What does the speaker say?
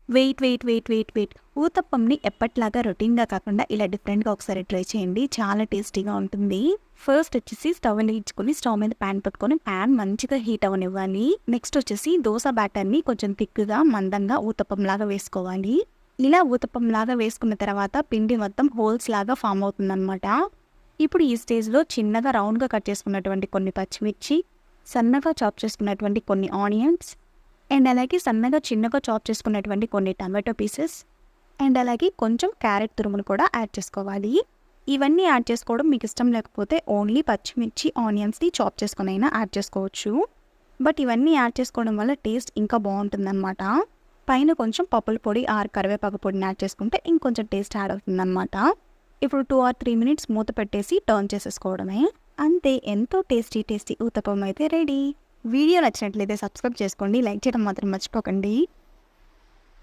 Wait. ఊతప్పంని ఎప్పటిలాగా రొటీన్‌గా కాకుండా ఇలా డిఫరెంట్‌గా ఒకసారి ట్రై చేయండి. చాలా టేస్టీగా ఉంటుంది. ఫస్ట్ వచ్చేసి స్టవ్ వెలిగించుకొని స్టవ్ మీద ప్యాన్ పెట్టుకొని ప్యాన్ మంచిగా హీట్ అవ్వనివ్వాలి. నెక్స్ట్ వచ్చేసి దోస బ్యాటర్‌ని కొంచెం థిక్‌గా, మందంగా ఊతప్పంలాగా వేసుకోవాలి. ఇలా ఊతప్పంలాగా వేసుకున్న తర్వాత పిండి మొత్తం హోల్స్ లాగా ఫామ్ అవుతుందనమాట. ఇప్పుడు ఈ స్టేజ్‌లో చిన్నగా రౌండ్‌గా కట్ చేసుకున్నటువంటి కొన్ని పచ్చిమిర్చి, సన్నగా చాప్ చేసుకున్నటువంటి కొన్ని ఆనియన్స్ అండ్ అలాగే సన్నగా చిన్నగా చాప్ చేసుకున్నటువంటి కొన్ని టమాటో పీసెస్ అండ్ అలాగే కొంచెం క్యారెట్ తురుమును కూడా యాడ్ చేసుకోవాలి. ఇవన్నీ యాడ్ చేసుకోవడం మీకు ఇష్టం లేకపోతే ఓన్లీ పచ్చిమిర్చి, ఆనియన్స్‌ని చాప్ చేసుకొనైనా యాడ్ చేసుకోవచ్చు. బట్ ఇవన్నీ యాడ్ చేసుకోవడం వల్ల టేస్ట్ ఇంకా బాగుంటుందన్నమాట. పైన కొంచెం పప్పుల పొడి ఆర్ కరివేపాకు పొడిని యాడ్ చేసుకుంటే ఇంకొంచెం టేస్ట్ యాడ్ అవుతుందన్నమాట. ఇప్పుడు 2 ఆర్ 3 మినిట్స్ మూత పెట్టేసి టర్న్ చేసేసుకోవడమే. అంతే, ఎంతో టేస్టీ ఊతప్పం అయితే రెడీ. వీడియో నచ్చినట్లయితే సబ్స్క్రైబ్ చేసుకోండి, లైక్ చేయడం మాత్రం మర్చిపోకండి.